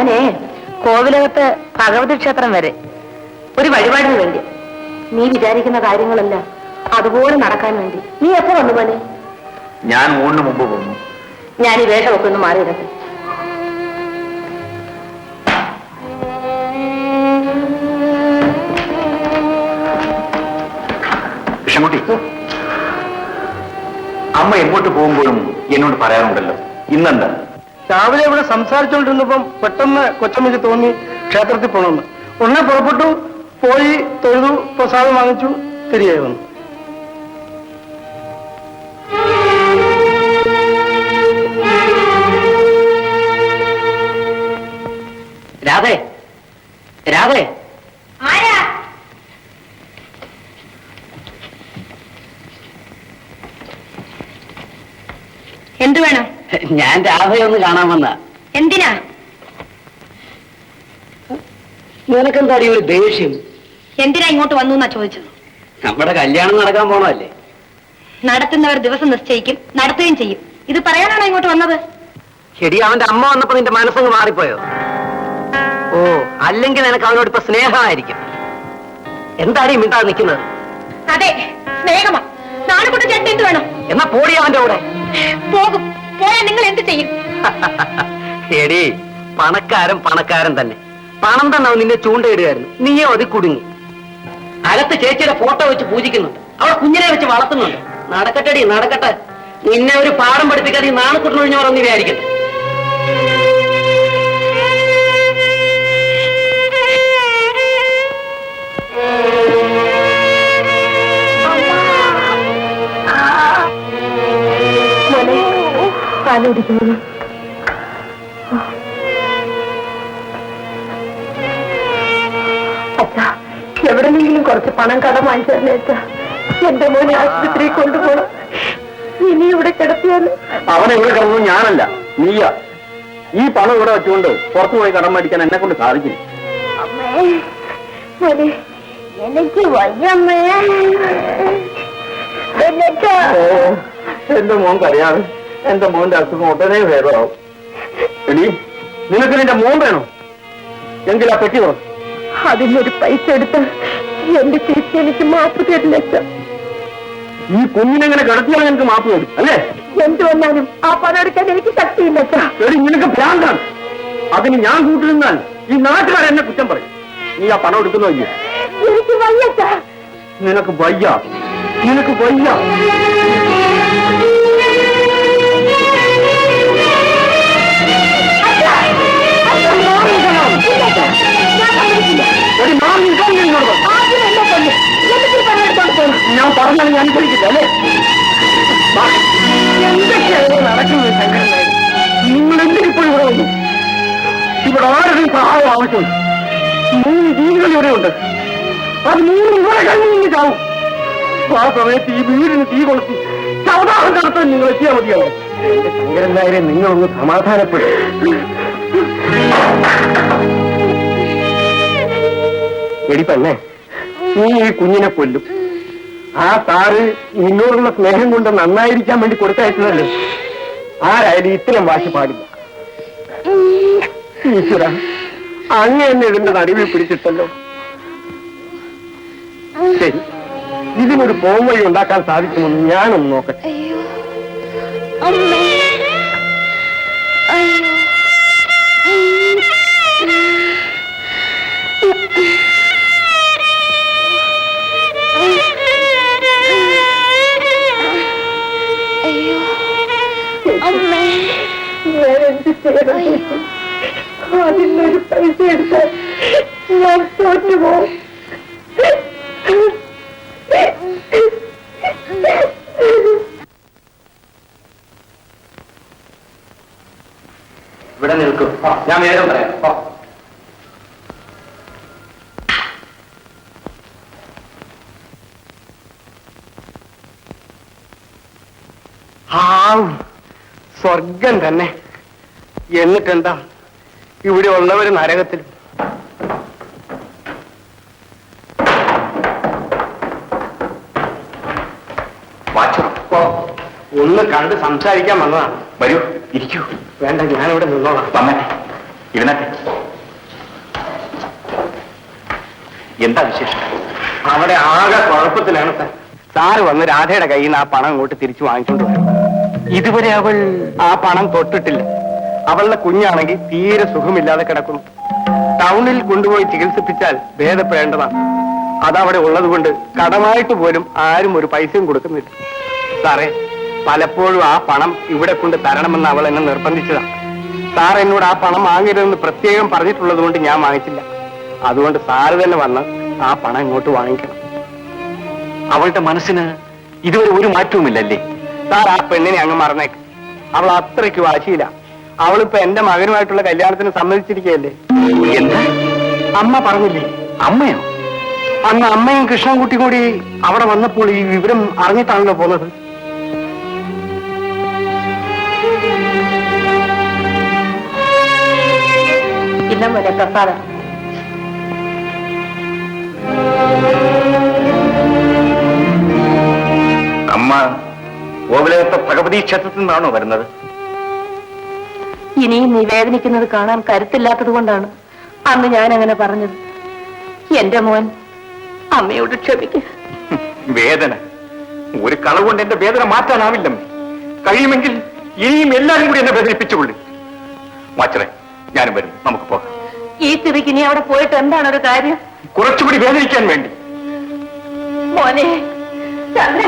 ഞാനേ കോവിലകത്ത് ഭഗവതി ക്ഷേത്രം വരെ ഒരു വഴിപാടിന് വേണ്ടി. നീ വിചാരിക്കുന്ന കാര്യങ്ങളെല്ലാം അതുപോലെ നടക്കാൻ വേണ്ടി. നീ എപ്പോ വന്നു പോലെ? ഞാൻ ഊണിന് മുമ്പ് പോന്നു. ഞാൻ ഈ വേഷമൊക്കെ ഒന്ന് മാറിയിടട്ടെ. കൃഷ്ണൻകുട്ടി, അമ്മ എങ്ങോട്ട് പോകുമ്പോഴും എന്നോട് പറയാറുണ്ടല്ലോ, ഇന്നെന്താ? രാവിലെ ഇവിടെ സംസാരിച്ചുകൊണ്ടിരുന്നപ്പം പെട്ടെന്ന് കൊച്ചമ്മയ്ക്ക് തോന്നി ക്ഷേത്രത്തിൽ പോകണമെന്ന്. ഉടനെ പുറപ്പെട്ടു, പോയി തൊഴുതു, പ്രസാദം വാങ്ങിച്ചു, തിരികെ വന്നു. രാധേ, രാധേ, എന്തു വേണം? ഞാൻ രാധയൊന്ന് കാണാൻ വന്ന. എന്തിനാ? നിനക്കെന്താടി ഒരു ദേഷ്യം? എന്തിനാ ഇങ്ങോട്ട് വന്നു എന്നാ ചോദിച്ചത്? നമ്മുടെ കല്യാണം നടക്കാൻ പോണല്ലേ. നടത്തുന്നവർ ദിവസം നിശ്ചയിക്കും, നടത്തുകയും ചെയ്യും. ഇത് പറയാനാണോ ഇങ്ങോട്ട് വന്നത്? ശരി, അവന്റെ അമ്മ വന്നപ്പോ നിന്റെ മനസ്സങ്ങ് മാറിപ്പോയോ? ഓ, അല്ലെങ്കിൽ നിനക്ക് അവനോട് ഇപ്പൊ സ്നേഹമായിരിക്കും. എന്താടി മിണ്ടാതെ നിൽക്കുന്നത്? അതെ, സ്നേഹമാ. നാളെ കൊണ്ട് ചേട്ടൻ എന്ത് വേണം? എന്നാ പോടി അവന്റെ കൂടെ. പോകും. പോയാൽ നിങ്ങൾ എന്ത് ചെയ്യും? എടി, പണക്കാരൻ പണക്കാരൻ തന്നെ. പണം തന്നെ നിന്നെ ചൂണ്ടയിടുകയായിരുന്നു, നീയോ അതി കുടുങ്ങി. അകത്ത് ചേച്ചിയുടെ ഫോട്ടോ വെച്ച് പൂജിക്കുന്നുണ്ട്, അവളെ കുഞ്ഞിനെ വെച്ച് വളർത്തുന്നുണ്ട്. നടക്കട്ടെടി, നടക്കട്ടെ. നിന്നെ ഒരു പാഠം പഠിപ്പിക്കാതെ ഈ നാണക്കുട്ടിനൊഴിഞ്ഞവറൊന്നും വിചാരിക്കട്ടെ. പാലോടിക്കുന്നു. അച്ഛാ, എവിടെന്നെങ്കിലും കുറച്ച് പണം കടം വാങ്ങിച്ചേർന്നേ അച്ഛാ. എന്റെ മോനെ ആശുപത്രിയിൽ കൊണ്ടുപോകണം. ഇനി ഇവിടെ കിടത്തിയാൽ അവനെ ഇവിടെ കിടന്നത് ഞാനല്ല, നീയാ. ഈ പണം ഇവിടെ വെച്ചുകൊണ്ട് പുറത്തു പോയി കടം മേടിക്കാൻ എന്നെ കൊണ്ട് സാധിക്കില്ല. എനിക്ക് വയ്യമ്മേ. എന്റെ മോൻ കരയാതെ എന്റെ മോന്റെ അസുഖം ഉടനെ ഭേദമാവും. എടി, നിനക്ക് നിന്റെ മോൻ വേണോ? എങ്കിൽ ആ പെട്ടി തുറന്നു. അതിനൊരു പൈസ എടുത്ത് എന്റെ ചേച്ചി എനിക്ക് മാപ്പ് തരില്ല. ഈ കുഞ്ഞിനെങ്ങനെ കിടത്തിയാൽ എനിക്ക് മാപ്പ് തരും അല്ലേ? എന്ത് വന്നാലും ആ പണം എടുക്കാൻ എനിക്ക് ശക്തിയില്ല. എടി, നിനക്ക് ഭ്രാന്താണ്. അതിന് ഞാൻ കൂട്ടിരുന്നാൽ ഈ നാട്ടുകാർ എന്നെ കുറ്റം പറയും. നീ ആ പണം എടുക്കുന്നോ? എനിക്ക് വയ്യ. നിനക്ക് വയ്യ, നിനക്ക് വയ്യ. ഞാൻ പറഞ്ഞാൽ ഞാൻ അനുസരിക്കില്ല അല്ലേ? എന്തൊക്കെയാണ് നടക്കുന്നത് ശങ്കരനായി? നിങ്ങൾ എന്തിനിപ്പോൾ ഇവിടെ വന്നു? ഇവിടെ ആരുടെയും സഹായം ആവശ്യമുണ്ട്. 3 ജീവികൾ ഇവിടെയുണ്ട്. അത് 3 ഇവിടെ കഴിഞ്ഞ് ചാവും. ആ സമയത്ത് ഈ വീടിന് തീ കൊളുത്തി ചവതാഹം നടത്താൻ നിങ്ങൾ എത്തിയാൽ മതിയാവും. ശങ്കരനായരെ, നിങ്ങളൊന്ന് സമാധാനപ്പെടും. എടി പെണ്ണെ, നീ ഈ കുഞ്ഞിനെ കൊല്ലും. ആ സാറ് നിന്നോടുള്ള സ്നേഹം കൊണ്ട് നന്നായിരിക്കാൻ വേണ്ടി കൊടുത്തയച്ചതല്ലേ. ആരായാലും ഇത്തരം വാശി പാടില്ല. ഈശ്വര, അങ്ങ് എന്നെ ഇതിന്റെ നടുവിൽ പിടിച്ചിട്ടല്ലോ. ശരി, ഇതിനൊരു പോംവഴി ഉണ്ടാക്കാൻ സാധിക്കുമെന്ന് ഞാനൊന്ന് നോക്കട്ടെ. അതിനൊരു പൈസ എടുത്താൽ ഞാൻ തോറ്റുപോകും. ഇവിടെ നിൽക്കും, ഞാൻ വേഗം പറയാം. സ്വർഗം തന്നെ. എന്നിട്ടെന്താ, ഇവിടെ ഉള്ളവര് നരകത്തിൽ. ഒന്ന് കണ്ട് സംസാരിക്കാൻ വന്നതാണ്. വരൂ, ഇരിക്കൂ. വേണ്ട, ഞാനിവിടെ നിന്നോളാം. വന്നേ. ഇതിനൊക്കെ എന്താ വിശേഷം? അവിടെ ആകെ കുഴപ്പത്തിലാണ് സാർ. സാറ് വന്ന് രാധയുടെ കയ്യിൽ നിന്ന് ആ പണം അങ്ങോട്ട് തിരിച്ചു വാങ്ങിച്ചോണ്ട് വരും. ഇതുവരെ അവൾ ആ പണം തൊട്ടിട്ടില്ല. അവളുടെ കുഞ്ഞാണെങ്കിൽ തീരെ സുഖമില്ലാതെ കിടക്കുന്നു. ടൗണിൽ കൊണ്ടുപോയി ചികിത്സിപ്പിച്ചാൽ ഭേദപ്പെടേണ്ടതാണ്. അതവിടെ ഉള്ളതുകൊണ്ട് കടമായിട്ട് പോലും ആരും ഒരു പൈസയും കൊടുക്കുന്നില്ല. സാറേ, പലപ്പോഴും ആ പണം ഇവിടെ കൊണ്ട് തരണമെന്ന് അവൾ എന്നെ നിർബന്ധിച്ചതാണ്. സാർ എന്നോട് ആ പണം വാങ്ങരുതെന്ന് പ്രത്യേകം പറഞ്ഞിട്ടുള്ളത് കൊണ്ട് ഞാൻ വാങ്ങിച്ചില്ല. അതുകൊണ്ട് സാറ് തന്നെ വന്ന് ആ പണം ഇങ്ങോട്ട് വാങ്ങിക്കണം. അവളുടെ മനസ്സിന് ഇതുവരെ ഒരു മാറ്റവുമില്ലല്ലേ? സാർ, ആ പെണ്ണിനെ അങ്ങ് മറന്നേക്ക്. അവൾ അത്രയ്ക്ക് വാശിയില്ല. അവളിപ്പോ എന്റെ മകനുമായിട്ടുള്ള കല്യാണത്തിന് സമ്മതിച്ചിരിക്കുകയല്ലേ. എന്താ? അമ്മ പറഞ്ഞില്ലേ? അമ്മയോ? അന്ന് അമ്മയും കൃഷ്ണൻകുട്ടി കൂടി അവിടെ വന്നപ്പോൾ ഈ വിവരം അറിഞ്ഞിട്ടാണല്ലോ പോന്നത്. ഇല്ല മോനെ പ്രസാദം. അമ്മ ഓവിലകത്തെ ഭഗവതി ക്ഷേത്രത്തിൽ നിന്നാണോ വരുന്നത്? ഇനിയും നീ വേദനിക്കുന്നത് കാണാൻ കരുത്തില്ലാത്തത് കൊണ്ടാണ് അന്ന് ഞാൻ അങ്ങനെ പറഞ്ഞത്. എന്റെ മോൻ അമ്മയോട് ക്ഷമിക്കുക. വേദന ഒരു കളവ് കൊണ്ട് എന്റെ വേദന മാറ്റാനാവില്ലമ്മേ. കഴിയുമെങ്കിൽ ഇനിയും എല്ലാരും കൂടി എന്നെ വേദനിപ്പിച്ചുകൊള്ളു. മാച്ചറെ, ഞാനും വരുന്നു, നമുക്ക് പോകാം. ഈ സ്ഥിതിക്ക് ഇനി അവിടെ പോയിട്ട് എന്താണ് ഒരു കാര്യം? കുറച്ചുകൂടി വേദനിക്കാൻ വേണ്ടി. മോനെ ചന്ദ്ര,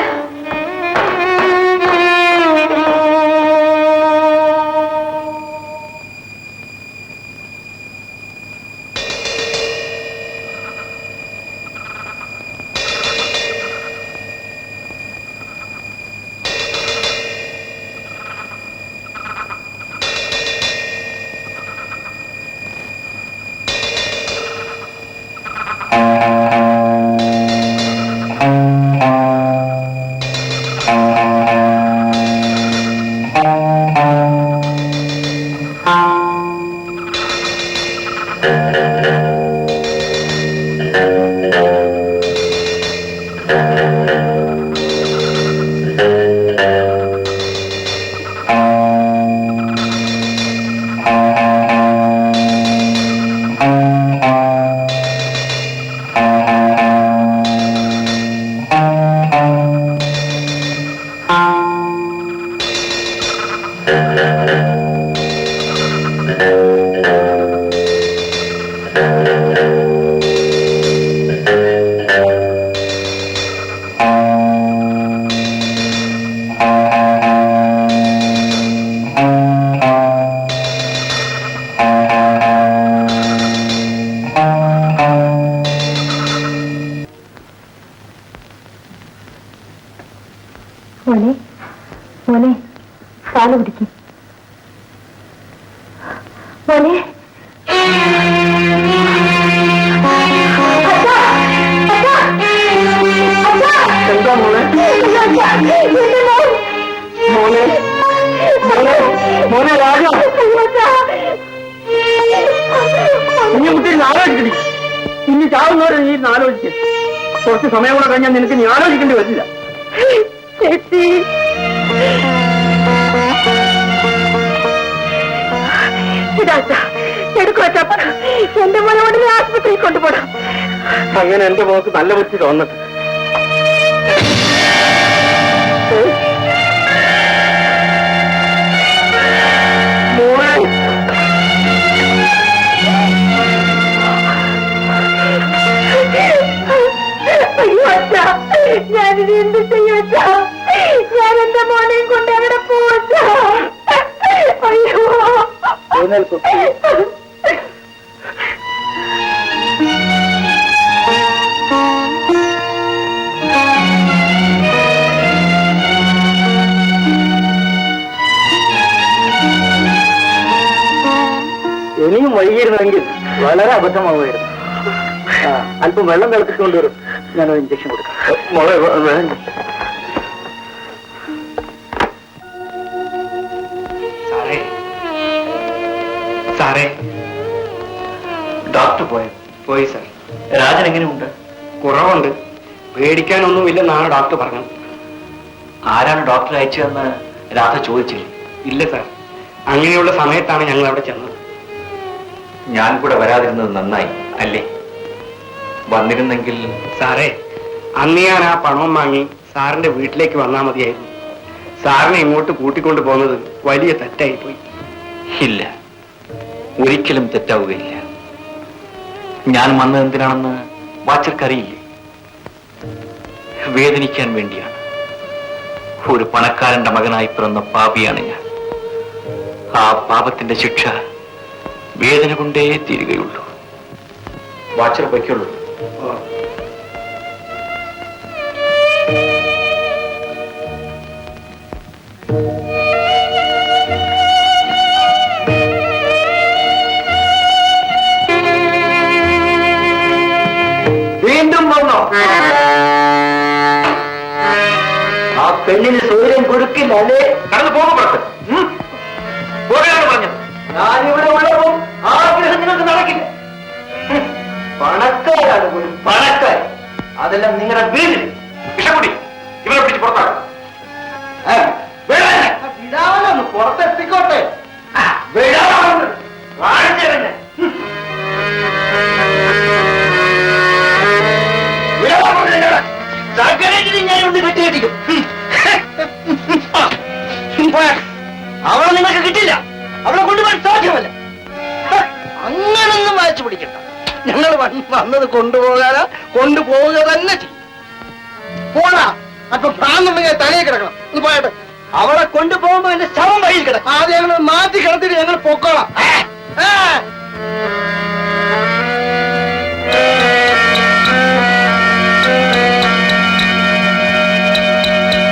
മോനെ മോനെ പാല് കുടിക്കും മോനെ. എന്താ മോനെ? മോനെ മോനെ മോനെ രാജ, ഇനി കുട്ടി ആലോചിക്കണി. ഇനി ചാവുന്നവരെ നീ ആലോചിക്കും. കുറച്ച് സമയം കൂടെ കഴിഞ്ഞാൽ നിനക്ക് നീ ആലോചിക്കേണ്ടി വരില്ല. ചേച്ചി, എന്റെ മോനെ ഉടനെ ആശുപത്രിയിൽ കൊണ്ടുപോകണം. അങ്ങനെ എന്റെ മോക്ക് നല്ല ബുദ്ധി തോന്നട്ടെ. ഞാനിത് എന്ത് ചെയ്യച്ചാ? ഞാൻ എന്റെ മോനെയും കൊണ്ട് അവിടെ പോവച്ചാ? അയ്യോ, ഇനിയും വൈകിയിരുന്നെങ്കിൽ വളരെ അബദ്ധമാവുമായിരുന്നു. അല്പം വെള്ളം തിളപ്പിച്ചുകൊണ്ടുവരും, ഞാനൊരു ഇഞ്ചക്ഷൻ കൊടുക്കാം. സാറേ, ഡോക്ടർ പോയി സാർ. രാജൻ എങ്ങനെയുണ്ട്? കുറവുണ്ട്, പേടിക്കാനൊന്നുമില്ലെന്നാണ് ഡോക്ടർ പറഞ്ഞത്. ആരാണ് ഡോക്ടറെ അയച്ചതെന്ന് രാധ ചോദിച്ചില്ലേ? ഇല്ല സാർ, അങ്ങനെയുള്ള സമയത്താണ് ഞങ്ങൾ അവിടെ ചെന്നത്. ഞാൻ കൂടെ വരാതിരുന്നത് നന്നായി അല്ലേ? വന്നിരുന്നെങ്കിൽ സാറേ, അന്ന് ഞാൻ ആ പണം വാങ്ങി സാറിന്റെ വീട്ടിലേക്ക് വന്നാൽ മതിയായിരുന്നു. സാറിനെ ഇങ്ങോട്ട് കൂട്ടിക്കൊണ്ടു പോകുന്നത് വലിയ തെറ്റായി പോയി. ഇല്ല, ഒരിക്കലും തെറ്റാവുകയില്ല. ഞാൻ വന്നത് എന്തിനാണെന്ന് വാച്ചർക്കറിയില്ലേ? വേദനിക്കാൻ വേണ്ടിയാണ്. ഒരു പണക്കാരന്റെ മകനായി പിറന്ന പാപിയാണ് ഞാൻ. ആ പാപത്തിന്റെ ശിക്ഷ വേദന കൊണ്ടേ തീരുകയുള്ളൂ. വാച്ചർ വയ്ക്കുള്ളൂ. വീണ്ടും വന്നോ? ആ പെണ്ണിന് സൗകര്യം കൊടുക്കില്ല അല്ലേ? കടന്നു പോകുമ്പുറത്ത് പോകാനാണ് പറഞ്ഞത്. ഞാനിവിടെ ഉള്ളപ്പോൾ ആഗ്രഹം നിങ്ങൾക്ക് നടക്കില്ല. പണക്കാരാണ് പോലും, പണക്കാർ. അതെല്ലാം നിങ്ങളുടെ വീട്. വിഷമുടി ഇവരെ പിടിച്ച് പുറത്താക്കും. വിടാവല്ലോ, പുറത്തെത്തിക്കോട്ടെ. വിടാവുന്നു കാണിച്ചവന്നെ. ഞാനൊന്ന് കെട്ടിക്കെട്ടിക്കും. അവളെ നിങ്ങൾക്ക് കിട്ടില്ല. അവളെ കൊണ്ടുപോകാൻ സാധ്യമല്ല. അങ്ങനൊന്നും വായിച്ചു പിടിക്കണ്ട. ഞങ്ങൾ വന്നത് കൊണ്ടുപോകാനാ, കൊണ്ടുപോവുക തന്നെ ചെയ്യും. പോടാ, അപ്പൊ പ്രാന്തുണ്ടെങ്കിൽ തലയെ കിടക്കണം. ഒന്ന് പോയട്ടെ. അവളെ കൊണ്ടുപോകുമ്പോ എന്റെ ശവം വഴിയിൽ കിടക്കും. ആദ്യം ഞങ്ങൾ മാറ്റി കിടത്തിട്ട് ഞങ്ങൾ പൊക്കോളാം.